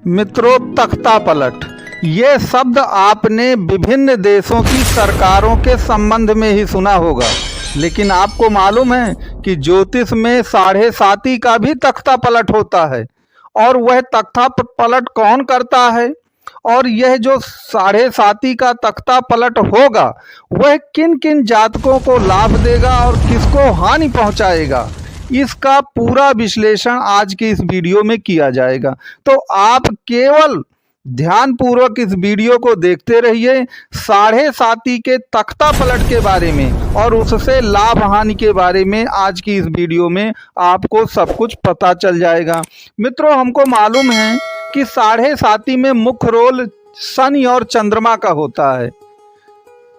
मित्रों, तख्ता पलट ये शब्द आपने विभिन्न देशों की सरकारों के संबंध में ही सुना होगा, लेकिन आपको मालूम है कि ज्योतिष में 7.5 का भी तख्ता पलट होता है। और वह तख्ता पलट कौन करता है और यह जो 7.5 का तख्ता पलट होगा वह किन किन जातकों को लाभ देगा और किसको हानि पहुंचाएगा, इसका पूरा विश्लेषण आज की इस वीडियो में किया जाएगा। तो आप केवल ध्यानपूर्वक इस वीडियो को देखते रहिए। 7.5 के तख्ता पलट के बारे में और उससे लाभ हानि के बारे में आज की इस वीडियो में आपको सब कुछ पता चल जाएगा। मित्रों, हमको मालूम है कि 7.5 में मुख्य रोल शनि और चंद्रमा का होता है।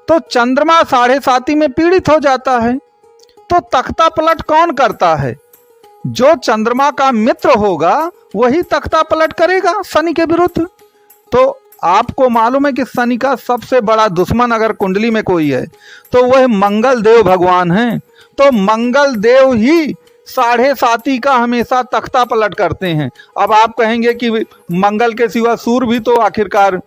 तो चंद्रमा 7.5 में पीड़ित हो जाता है, तो तख्ता पलट कौन करता है? जो चंद्रमा का मित्र होगा वही तख्ता पलट करेगा शनि के विरुद्ध। तो आपको मालूम है कि शनि का सबसे बड़ा दुश्मन अगर कुंडली में कोई है तो वह मंगल देव भगवान हैं। तो मंगल देव ही 7.5 का हमेशा तख्ता पलट करते हैं। अब आप कहेंगे कि मंगल के सिवा सूर्य भी तो आखिरकार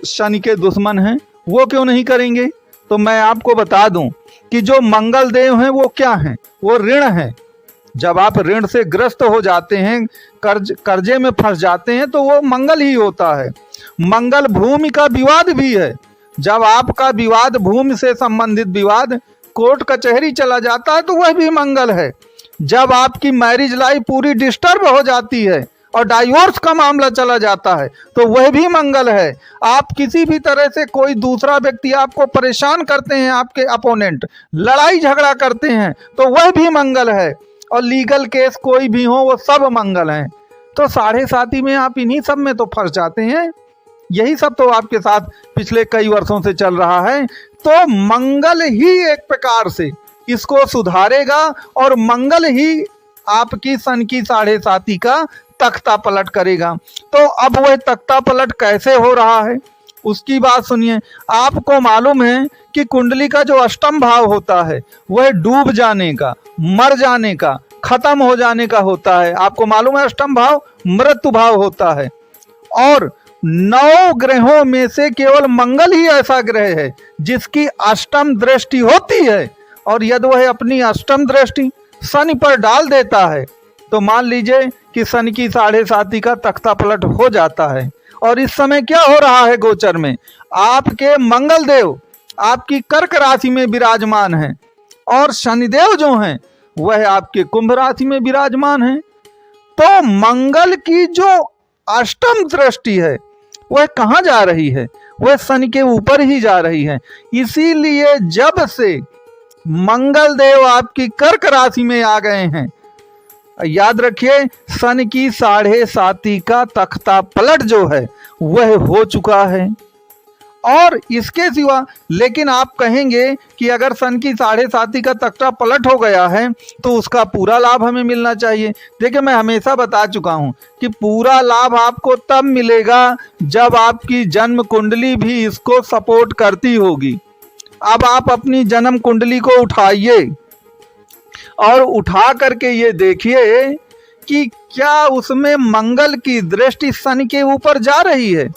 शनि के दुश्मन हैं, वो क्यों नहीं करेंगे? तो मैं आपको बता दूं कि जो मंगल देव हैं वो क्या हैं? वो ऋण हैं। जब आप ऋण से ग्रस्त हो जाते हैं, कर्जे में फंस जाते हैं, तो वो मंगल ही होता है। मंगल भूमि का विवाद भी है। जब आपका विवाद भूमि से संबंधित विवाद कोर्ट कचहरी चला जाता है तो वह भी मंगल है। जब आपकी मैरिज लाइफ पूरी डिस्टर्ब हो जाती है और डाइवोर्स का मामला चला जाता है तो वह भी मंगल है। आप किसी भी तरह से कोई दूसरा व्यक्ति आपको परेशान करते हैं, आपके अपोनेंट लड़ाई झगड़ा करते हैं, तो वह भी मंगल है। और लीगल केस कोई भी हो वो सब मंगल हैं। तो 7.5 में आप इन्हीं सब में तो फंस जाते हैं। यही सब तो आपके साथ पिछले कई वर्षों से चल रहा है। तो मंगल ही एक प्रकार से इसको सुधारेगा और मंगल ही आपकी सन की 7.5 का तख्ता पलट करेगा। तो अब वह तख्ता पलट कैसे हो रहा है उसकी बात सुनिए। आपको मालूम है कि कुंडली का जो अष्टम भाव होता है वह डूब जाने का, मर जाने का, खत्म हो जाने का होता है। आपको मालूम है अष्टम भाव मृत्यु भाव होता है। और 9 ग्रहों में से केवल मंगल ही ऐसा ग्रह है जिसकी अष्टम दृष्टि होती है। और यदि वह अपनी अष्टम दृष्टि शनि पर डाल देता है तो मान लीजिए कि शनि की 7.5 का तख्ता पलट हो जाता है। और इस समय क्या हो रहा है गोचर में? आपके मंगल देव आपकी कर्क राशि में विराजमान हैं और शनिदेव जो हैं वह आपके कुंभ राशि में विराजमान हैं। तो मंगल की जो अष्टम दृष्टि है वह कहाँ जा रही है? वह शनि के ऊपर ही जा रही है। इसीलिए जब से मंगल देव आपकी कर्क राशि में आ गए हैं, याद रखिए शनि की 7.5 का तख्ता पलट जो है वह हो चुका है। और इसके सिवा लेकिन आप कहेंगे कि अगर सन की 7.5 का तख्ता पलट हो गया है तो उसका पूरा लाभ हमें मिलना चाहिए। देखिए, मैं हमेशा बता चुका हूं कि पूरा लाभ आपको तब मिलेगा जब आपकी जन्म कुंडली भी इसको सपोर्ट करती होगी। अब आप अपनी जन्म कुंडली को उठाइए और उठा करके ये देखिए कि क्या उसमें मंगल की दृष्टि शनि के ऊपर जा रही है।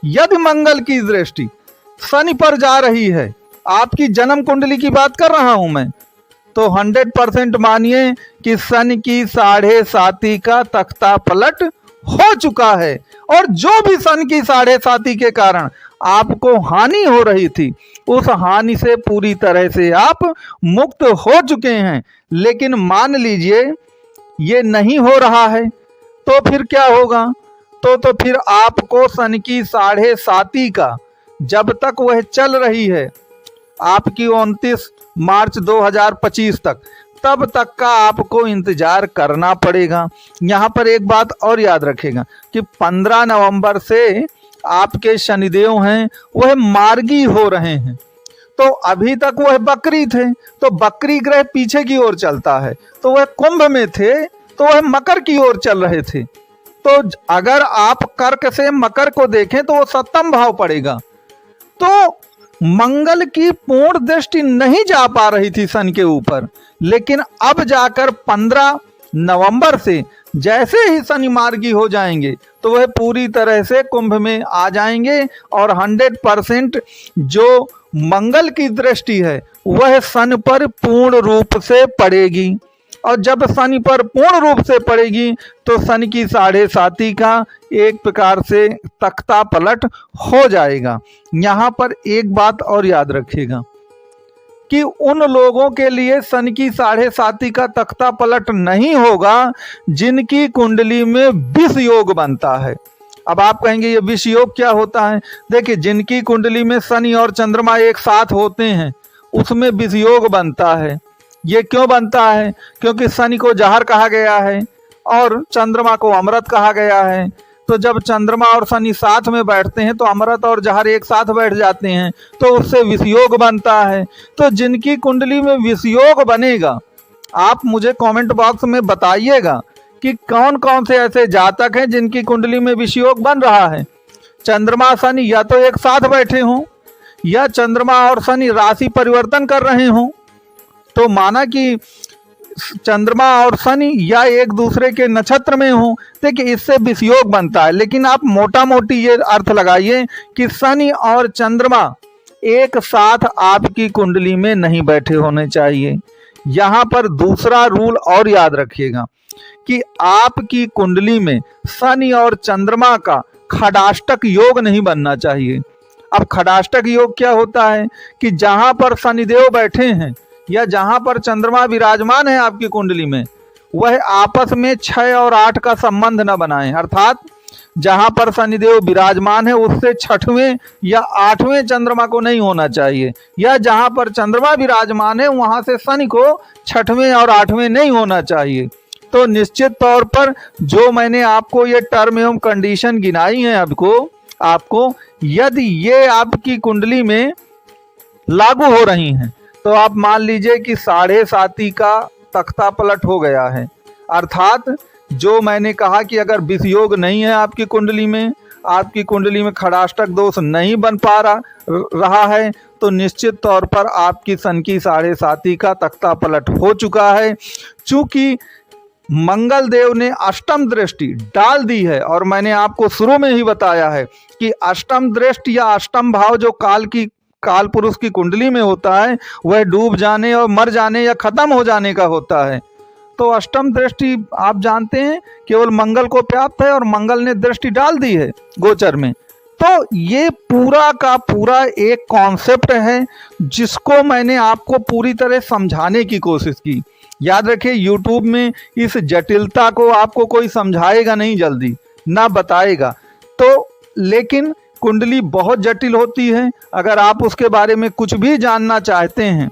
यदि मंगल की दृष्टि शनि पर जा रही है, आपकी जन्म कुंडली की बात कर रहा हूं मैं, तो 100% मानिए कि शनि की 7.5 का तख्ता पलट हो चुका है। और जो भी शनि की 7.5 के कारण आपको हानि हो रही थी उस हानि से पूरी तरह से आप मुक्त हो चुके हैं। लेकिन मान लीजिए ये नहीं हो रहा है तो फिर क्या होगा? तो फिर आपको शनि की 7.5 का जब तक वह चल रही है आपकी 29 मार्च 2025 तक, तब तक का आपको इंतजार करना पड़ेगा। यहाँ पर एक बात और याद रखेगा कि 15 नवंबर से आपके शनिदेव हैं वह मार्गी हो रहे हैं। तो अभी तक वह बकरी थे, तो बकरी ग्रह पीछे की ओर चलता है, तो वह कुंभ में थे तो वह मकर की ओर चल रहे थे। तो अगर आप कर्क से मकर को देखें तो वो 7वां भाव पड़ेगा। तो मंगल की पूर्ण दृष्टि नहीं जा पा रही थी शनि के ऊपर, लेकिन अब जाकर 15 नवंबर से जैसे ही शनि मार्गी हो जाएंगे तो वह पूरी तरह से कुंभ में आ जाएंगे और 100% जो मंगल की दृष्टि है वह शनि पर पूर्ण रूप से पड़ेगी। और जब शनि पर पूर्ण रूप से पड़ेगी तो शनि की 7.5 का एक प्रकार से तख्ता पलट हो जाएगा। यहाँ पर एक बात और याद रखिएगा कि उन लोगों के लिए शनि की 7.5 का तख्ता पलट नहीं होगा जिनकी कुंडली में विष योग बनता है। अब आप कहेंगे ये विष योग क्या होता है? देखिए, जिनकी कुंडली में शनि और चंद्रमा एक साथ होते हैं उसमें विष योग बनता है। ये क्यों बनता है? क्योंकि शनि को जहर कहा गया है और चंद्रमा को अमृत कहा गया है। तो जब चंद्रमा और शनि साथ में बैठते हैं तो अमृत और जहर एक साथ बैठ जाते हैं तो उससे विषयोग बनता है। तो जिनकी कुंडली में विषयोग बनेगा, आप मुझे कमेंट बॉक्स में बताइएगा कि कौन कौन से ऐसे जातक हैं जिनकी कुंडली में विषयोग बन रहा है। चंद्रमा शनि या तो एक साथ बैठे हों या चंद्रमा और शनि राशि परिवर्तन कर रहे हों, तो माना कि चंद्रमा और शनि या एक दूसरे के नक्षत्र में हों, देखिए इससे विषयोग बनता है। लेकिन आप मोटा मोटी ये अर्थ लगाइए कि शनि और चंद्रमा एक साथ आपकी कुंडली में नहीं बैठे होने चाहिए। यहाँ पर दूसरा रूल और याद रखिएगा कि आपकी कुंडली में शनि और चंद्रमा का खडाष्टक योग नहीं बनना चाहिए। अब खडाष्टक योग क्या होता है कि जहाँ पर शनिदेव बैठे हैं या जहां पर चंद्रमा विराजमान है आपकी कुंडली में, वह आपस में 6 और 8 का संबंध न बनाएं। अर्थात जहां पर शनिदेव विराजमान है उससे 6वें या 8वें चंद्रमा को नहीं होना चाहिए, या जहां पर चंद्रमा विराजमान है वहां से शनि को 6वें और 8वें नहीं होना चाहिए। तो निश्चित तौर पर जो मैंने आपको ये टर्म एवं कंडीशन गिनाई है आपको यदि ये आपकी कुंडली में लागू हो रही हैं तो आप मान लीजिए कि 7.5 का तख्ता पलट हो गया है। अर्थात जो मैंने कहा कि अगर विषयोग नहीं है आपकी कुंडली में खडाष्टक दोष नहीं बन पा रहा है तो निश्चित तौर पर आपकी शनि की 7.5 का तख्ता पलट हो चुका है। चूंकि मंगल देव ने अष्टम दृष्टि डाल दी है और मैंने आपको शुरू में ही बताया है कि अष्टम दृष्टि या अष्टम भाव जो काल पुरुष की कुंडली में होता है वह डूब जाने और मर जाने या खत्म हो जाने का होता है। तो अष्टम दृष्टि आप जानते हैं केवल मंगल को प्राप्त है और मंगल ने दृष्टि डाल दी है गोचर में। तो ये पूरा का पूरा एक कॉन्सेप्ट है जिसको मैंने आपको पूरी तरह समझाने की कोशिश की। याद रखिए, यूट्यूब में इस जटिलता को आपको कोई समझाएगा नहीं, जल्दी ना बताएगा। तो लेकिन कुंडली बहुत जटिल होती है। अगर आप उसके बारे में कुछ भी जानना चाहते हैं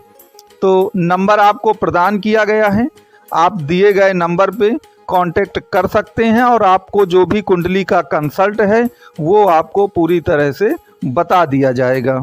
तो नंबर आपको प्रदान किया गया है, आप दिए गए नंबर पे कांटेक्ट कर सकते हैं और आपको जो भी कुंडली का कंसल्ट है वो आपको पूरी तरह से बता दिया जाएगा।